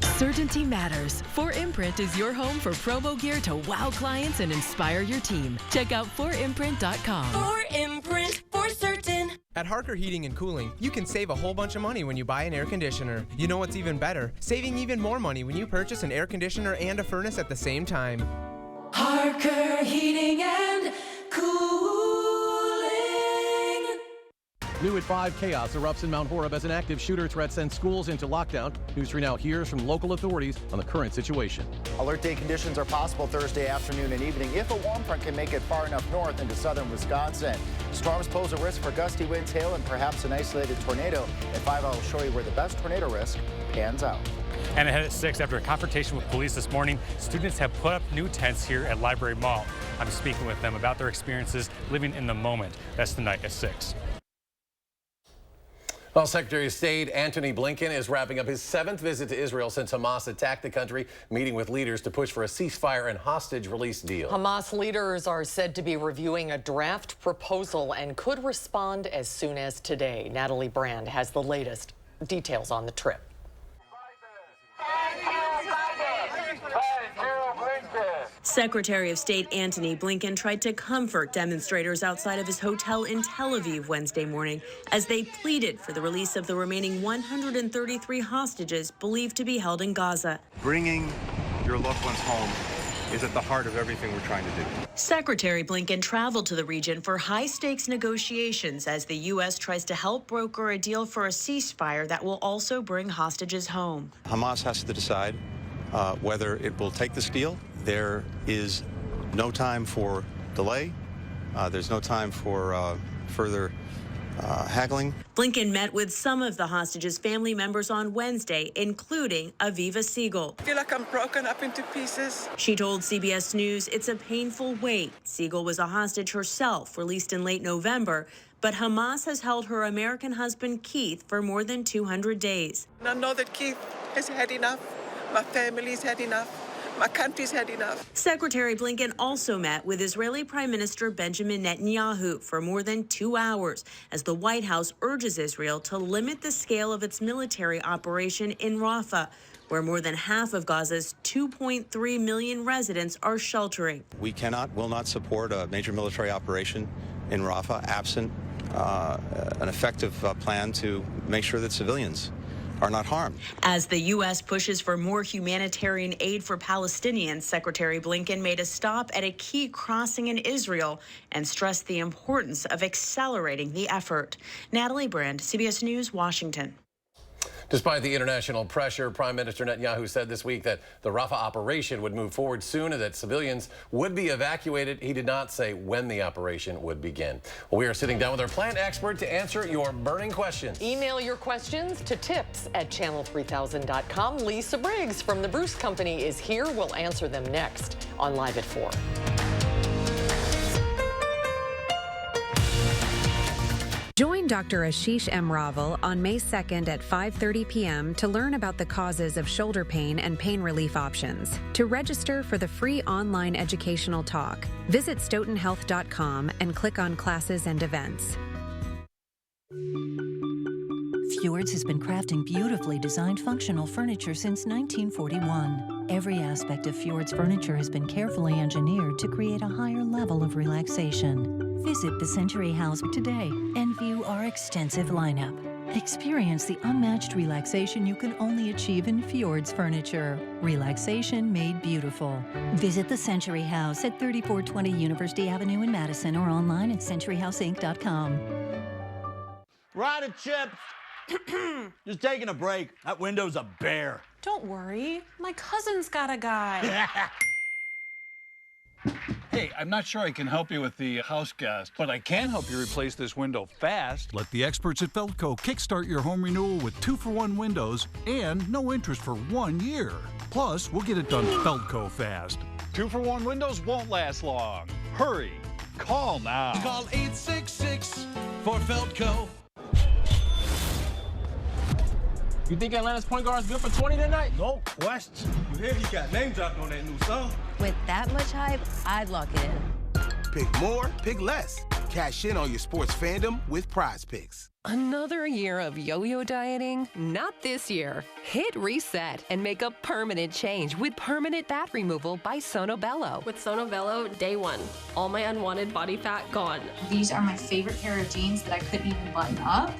Certainty matters. 4imprint is your home for promo gear to wow clients and inspire your team. Check out 4imprint.com. 4imprint for certain. At Harker Heating and Cooling, you can save a whole bunch of money when you buy an air conditioner. You know what's even better? Saving even more money when you purchase an air conditioner and a furnace at the same time. Harker Heating and Cooling. New at 5, chaos erupts in Mount Horeb as an active shooter threat sends schools into lockdown. News 3 Now hears from local authorities on the current situation. Alert day conditions are possible Thursday afternoon and evening if a warm front can make it far enough north into southern Wisconsin. Storms pose a risk for gusty winds, hail, and perhaps an isolated tornado. At 5, I'll show you where the best tornado risk pans out. And ahead at 6, after a confrontation with police this morning, students have put up new tents here at Library Mall. I'm speaking with them about their experiences living in the moment. That's tonight at 6. Well, Secretary of State Antony Blinken is wrapping up his 7th visit to Israel since Hamas attacked the country, meeting with leaders to push for a ceasefire and hostage release deal. Hamas leaders are said to be reviewing a draft proposal and could respond as soon as today. Natalie Brand has the latest details on the trip. Secretary of State Antony Blinken tried to comfort demonstrators outside of his hotel in Tel Aviv Wednesday morning as they pleaded for the release of the remaining 133 hostages believed to be held in Gaza. Bringing your loved ones home is at the heart of everything we're trying to do. Secretary Blinken traveled to the region for high-stakes negotiations as the U.S. tries to help broker a deal for a ceasefire that will also bring hostages home. Hamas has to decide whether it will take this deal. There is no time for delay. There's no time for further haggling. Blinken met with some of the hostages' family members on Wednesday, including Aviva Siegel. I feel like I'm broken up into pieces. She told CBS News it's a painful wait. Siegel was a hostage herself, released in late November, but Hamas has held her American husband Keith for more than 200 days. And I know that Keith has had enough. My family's had enough. My country's had enough. Secretary Blinken also met with Israeli Prime Minister Benjamin Netanyahu for more than 2 hours as the White House urges Israel to limit the scale of its military operation in Rafah, where more than half of Gaza's 2.3 million residents are sheltering. We will not support a major military operation in Rafah absent an effective plan to make sure that civilians are not harmed. As the U.S. pushes for more humanitarian aid for Palestinians, Secretary Blinken made a stop at a key crossing in Israel and stressed the importance of accelerating the effort. Natalie Brand, CBS News, Washington. Despite the international pressure, Prime Minister Netanyahu said this week that the Rafah operation would move forward soon and that civilians would be evacuated. He did not say when the operation would begin. Well, we are sitting down with our plant expert to answer your burning questions. Email your questions to tips@channel3000.com. Lisa Briggs from the Bruce Company is here. We'll answer them next on Live at 4. Join Dr. Ashish M. Raval on May 2nd at 5:30 p.m. to learn about the causes of shoulder pain and pain relief options. To register for the free online educational talk, visit stoughtonhealth.com and click on Classes and Events. Fjords has been crafting beautifully designed functional furniture since 1941. Every aspect of Fjord's furniture has been carefully engineered to create a higher level of relaxation. Visit the Century House today and view our extensive lineup. Experience the unmatched relaxation you can only achieve in Fjord's furniture. Relaxation made beautiful. Visit the Century House at 3420 University Avenue in Madison or online at centuryhouseinc.com. Ryder Chips! Just taking a break. That window's a bear. Don't worry. My cousin's got a guy. Hey, I'm not sure I can help you with the house gas, but I can help you replace this window fast. Let the experts at Feldco kickstart your home renewal with 2-for-1 windows and no interest for 1 year. Plus, we'll get it done Feldco fast. 2-for-1 windows won't last long. Hurry. Call now. Call 866 for Feldco. You think Atlanta's point guard's good for 20 tonight? No question. You hear he got name dropped on that new song. With that much hype, I'd lock it in. Pick more, pick less. Cash in on your sports fandom with Prize Picks. Another year of yo-yo dieting? Not this year. Hit reset and make a permanent change with permanent fat removal by Sono Bello. With Sono Bello, day one, all my unwanted body fat gone. These are my favorite pair of jeans that I couldn't even button up.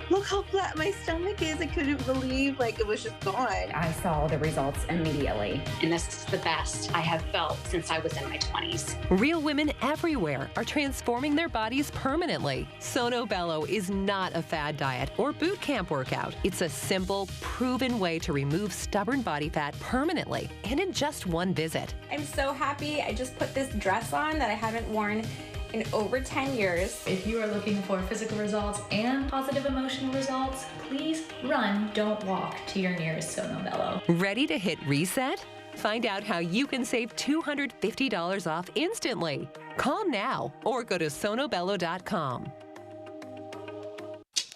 Look how flat my stomach is. I couldn't believe it was just gone. I saw the results immediately. And this is the best I have felt since I was in my 20s. Real women everywhere are transforming their bodies permanently. Sono Bello is not a fad diet or boot camp workout. It's a simple, proven way to remove stubborn body fat permanently and in just one visit. I'm so happy. I just put this dress on that I haven't worn in over 10 years. If you are looking for physical results and positive emotional results, please run, don't walk to your nearest Sono Bello. Ready to hit reset? Find out how you can save $250 off instantly. Call now or go to sonobello.com.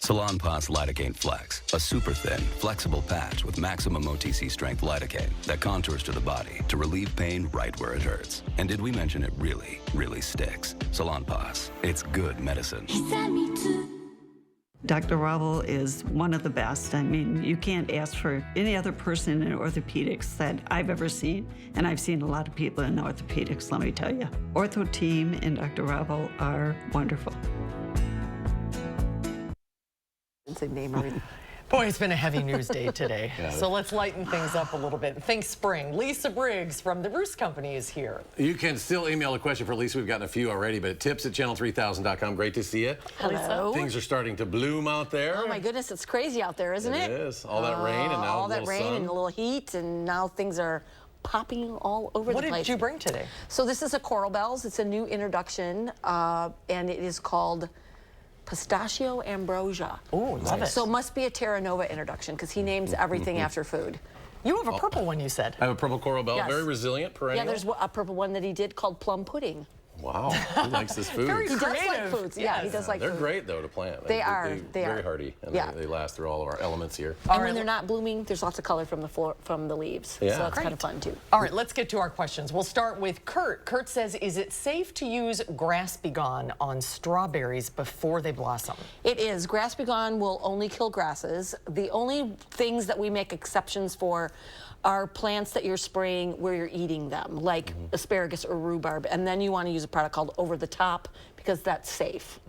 Salonpas Lidocaine Flex, a super thin, flexible patch with maximum OTC strength lidocaine that contours to the body to relieve pain right where it hurts. And did we mention it really, really sticks? Salonpas, it's good medicine. Dr. Ravel is one of the best. I mean, you can't ask for any other person in orthopedics that I've ever seen, and I've seen a lot of people in orthopedics, let me tell you. Ortho team and Dr. Ravel are wonderful. Boy, it's been a heavy news day today. Yeah. So let's lighten things up a little bit. Think spring. Lisa Briggs from the Roost Company is here. You can still email a question for Lisa. We've gotten a few already, but tips@channel3000.com. Great to see you. Hello. Things are starting to bloom out there. Oh my goodness, it's crazy out there, isn't it? It is. All that rain and now all a that little rain sun. and a little heat, and now things are popping all over the place. What did you bring today? So this is a Coral Bells. It's a new introduction, and it is called Pistachio Ambrosia. Oh, love it. So it must be a Terra Nova introduction because he names everything after food. You have a purple one, you said. I have a purple Coral Bell, Yes. very resilient, perennial. Yeah, there's a purple one that he did called Plum Pudding. Wow, he likes this food. He does like foods. Yeah, he does like They're food. great, though, to plant. They are. They very are. hardy, and Yeah. they last through all of our elements here. And when they're not blooming, there's lots of color from the floor, from the leaves. Yeah. So that's kind of fun, too. All right, let's get to our questions. We'll start with Kurt. Kurt says, is it safe to use Grass Begone on strawberries before they blossom? It is. Grass Begone will only kill grasses. The only things that we make exceptions for are plants that you're spraying where you're eating them, like asparagus or rhubarb, and then you want to use a product called Over the Top because that's safe.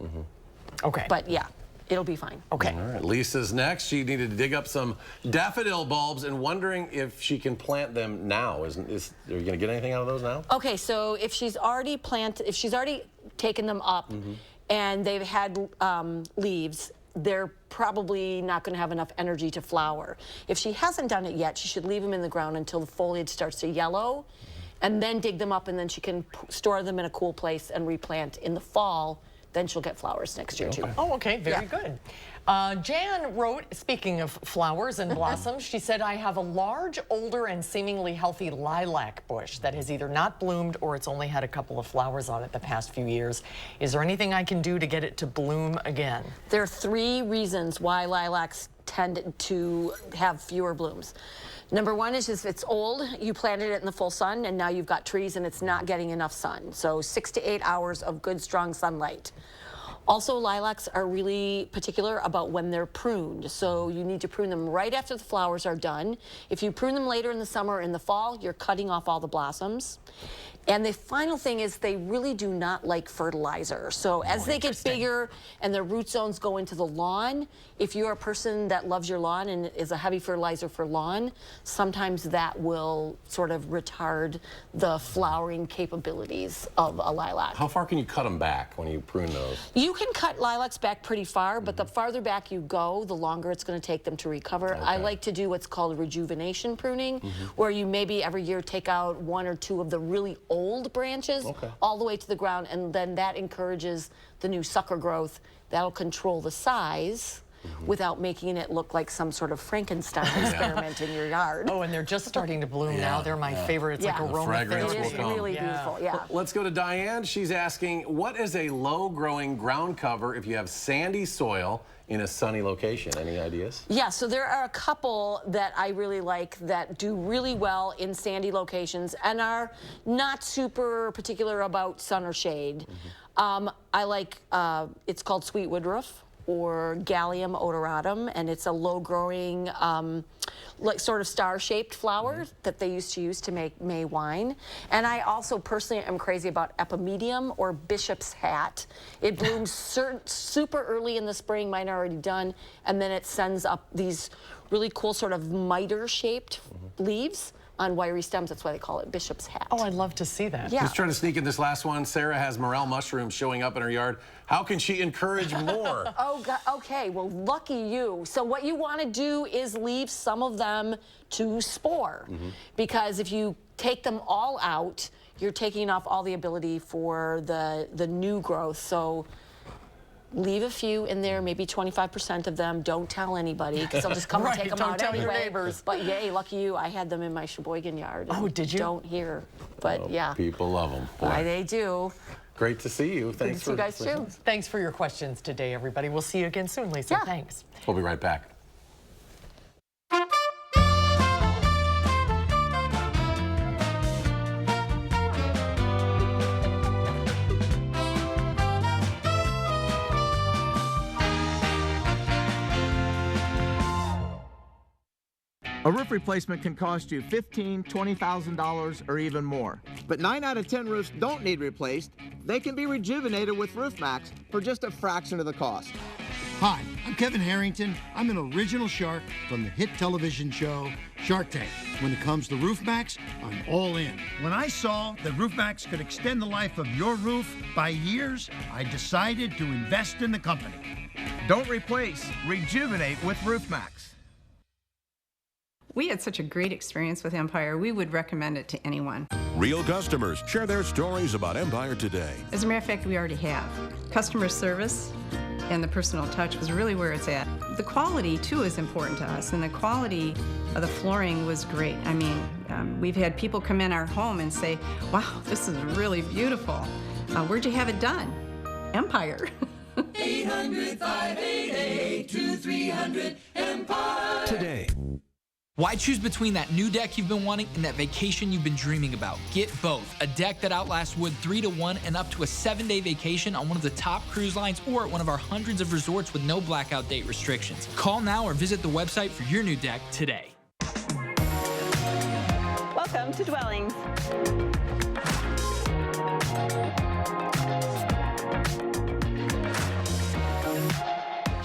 Okay. But yeah, it'll be fine. Okay. All right, Lisa's next. She needed to dig up some daffodil bulbs and wondering if she can plant them now. Are you going to get anything out of those now? Okay, so if she's already taken them up and they've had leaves, they're probably not going to have enough energy to flower. If she hasn't done it yet, she should leave them in the ground until the foliage starts to yellow, and then dig them up, and then she can store them in a cool place and replant in the fall. Then she'll get flowers next year, too. Oh, okay, very good. Jan wrote, speaking of flowers and blossoms, she said, I have a large, older, and seemingly healthy lilac bush that has either not bloomed or it's only had a couple of flowers on it the past few years. Is there anything I can do to get it to bloom again? There are 3 reasons why lilacs tend to have fewer blooms. Number 1 is just it's old, you planted it in the full sun, and now you've got trees and it's not getting enough sun. So 6 to 8 hours of good, strong sunlight. Also, lilacs are really particular about when they're pruned. So you need to prune them right after the flowers are done. If you prune them later in the summer or in the fall, you're cutting off all the blossoms. And the final thing is they really do not like fertilizer. So as they get bigger and their root zones go into the lawn, if you're a person that loves your lawn and is a heavy fertilizer for lawn, sometimes that will sort of retard the flowering capabilities of a lilac. How far can you cut them back when you prune those? You can cut lilacs back pretty far, but the farther back you go, the longer it's going to take them to recover. I like to do what's called rejuvenation pruning, where you maybe every year take out 1 or 2 of the really old branches all the way to the ground, and then that encourages the new sucker growth. That'll control the size without making it look like some sort of Frankenstein experiment in your yard. Oh, and they're just starting to bloom now. They're my favorite. It's like aromatherapy. It is really beautiful, yeah. Let's go to Diane. She's asking, what is a low-growing ground cover if you have sandy soil in a sunny location? Any ideas? Yeah, so there are a couple that I really like that do really well in sandy locations and are not super particular about sun or shade. I like, it's called Sweet Woodruff or Gallium odoratum, and it's a low-growing, like sort of star-shaped flower that they used to use to make May wine. And I also personally am crazy about Epimedium or Bishop's Hat. It blooms super early in the spring, mine are already done, and then it sends up these really cool sort of miter-shaped leaves on wiry stems. That's why they call it Bishop's Hat. Oh, I'd love to see that. Yeah. Just trying to sneak in this last one. Sarah has morel mushrooms showing up in her yard. How can she encourage more? Oh, God. Okay. Well, lucky you. So what you want to do is leave some of them to spore, because if you take them all out, you're taking off all the ability for the new growth. So leave a few in there, maybe 25% of them. Don't tell anybody, because they'll just come and take them out anyway. Your neighbors. But yay, lucky you, I had them in my Sheboygan yard. Oh, did you? Don't hear, but yeah. People love them. They do. Great to see you. Thanks for you guys too. Thanks for your questions today, everybody. We'll see you again soon, Lisa. Yeah. Thanks. We'll be right back. A roof replacement can cost you $15,000, $20,000 or even more. But 9 out of 10 roofs don't need replaced. They can be rejuvenated with Roof Max for just a fraction of the cost. Hi, I'm Kevin Harrington. I'm an original shark from the hit television show Shark Tank. When it comes to Roof Max, I'm all in. When I saw that Roof Max could extend the life of your roof by years, I decided to invest in the company. Don't replace, rejuvenate with Roof Max. We had such a great experience with Empire, we would recommend it to anyone. Real customers share their stories about Empire today. As a matter of fact, we already have. Customer service and the personal touch was really where it's at. The quality, too, is important to us, and the quality of the flooring was great. I mean, we've had people come in our home and say, wow, this is really beautiful. Where'd you have it done? Empire. 800-588-2300 Empire. Today. Why choose between that new deck you've been wanting and that vacation you've been dreaming about? Get both. A deck that outlasts wood 3 to 1 and up to a 7-day vacation on one of the top cruise lines or at one of our hundreds of resorts with no blackout date restrictions. Call now or visit the website for your new deck today. Welcome to Dwellings.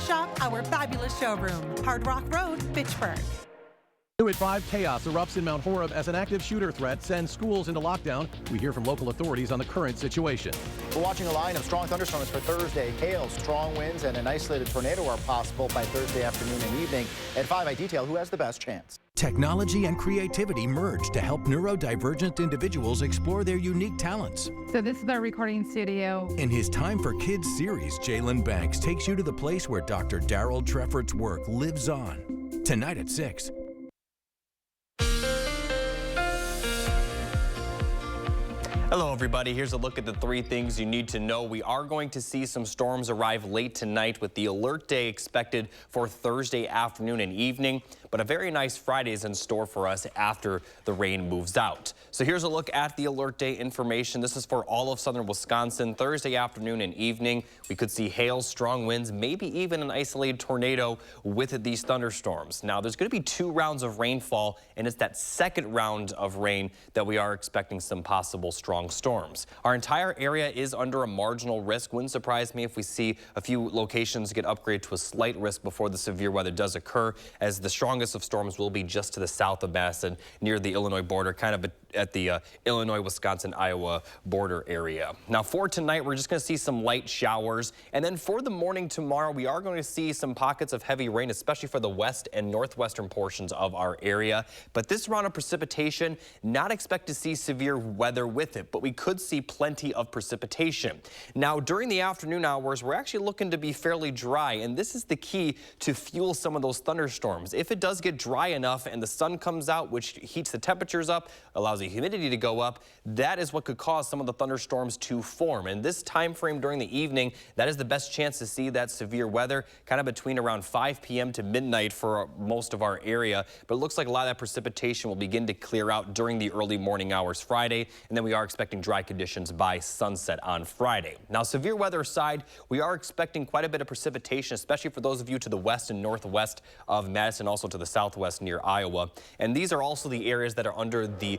Shop our fabulous showroom, Hard Rock Road, Fitchburg. 2 at 5, chaos erupts in Mount Horeb as an active shooter threat sends schools into lockdown. We hear from local authorities on the current situation. We're watching a line of strong thunderstorms for Thursday. Hail, strong winds, and an isolated tornado are possible by Thursday afternoon and evening. At 5, I detail who has the best chance. Technology and creativity merge to help neurodivergent individuals explore their unique talents. So this is our recording studio. In his Time for Kids series, Jalen Banks takes you to the place where Dr. Daryl Treffert's work lives on. Tonight at 6. Hello everybody, here's a look at the 3 things you need to know. We are going to see some storms arrive late tonight with the alert day expected for Thursday afternoon and evening, but a very nice Friday is in store for us after the rain moves out. So here's a look at the alert day information. This is for all of southern Wisconsin. Thursday afternoon and evening, we could see hail, strong winds, maybe even an isolated tornado with these thunderstorms. Now there's going to be 2 rounds of rainfall, and it's that second round of rain that we are expecting some possible strong storms. Our entire area is under a marginal risk. Wouldn't surprise me if we see a few locations get upgraded to a slight risk before the severe weather does occur, as the strongest of storms will be just to the south of Madison near the Illinois border, kind of at the Illinois, Wisconsin, Iowa border area. Now for tonight, we're just going to see some light showers, and then for the morning tomorrow, we are going to see some pockets of heavy rain, especially for the west and northwestern portions of our area. But this round of precipitation, not expect to see severe weather with it, but we could see plenty of precipitation. Now during the afternoon hours, we're actually looking to be fairly dry, and this is the key to fuel some of those thunderstorms. If it does get dry enough and the sun comes out, which heats the temperatures up, allows the humidity to go up, that is what could cause some of the thunderstorms to form. And this time frame during the evening, that is the best chance to see that severe weather, kind of between around 5 p.m. to midnight for most of our area. But it looks like a lot of that precipitation will begin to clear out during the early morning hours Friday, and then we are expecting dry conditions by sunset on Friday. Now, severe weather aside, we are expecting quite a bit of precipitation, especially for those of you to the west and northwest of Madison, also to the southwest near Iowa. And these are also the areas that are under the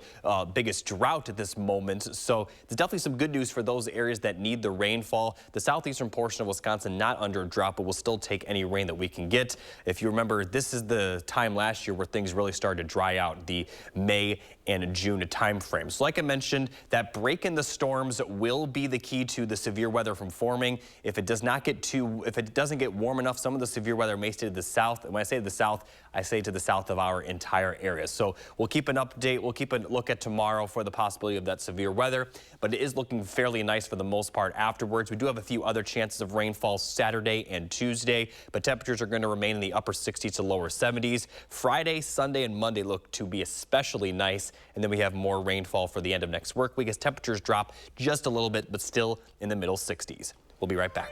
biggest drought at this moment. So there's definitely some good news for those areas that need the rainfall. The southeastern portion of Wisconsin not under a drought, but will still take any rain that we can get. If you remember, this is the time last year where things really started to dry out, the May and June timeframe. So like I mentioned, that break in the storms will be the key to the severe weather from forming. If it doesn't get warm enough, some of the severe weather may stay to the south. And when I say to the south, I say to the south of our entire area. So we'll keep an update. We'll keep a look at tomorrow for the possibility of that severe weather, but it is looking fairly nice for the most part afterwards. We do have a few other chances of rainfall Saturday and Tuesday, but temperatures are going to remain in the upper 60s to lower 70s. Friday, Sunday, and Monday look to be especially nice. And then we have more rainfall for the end of next work week as temperatures drop just a little bit, but still in the middle 60s. We'll be right back.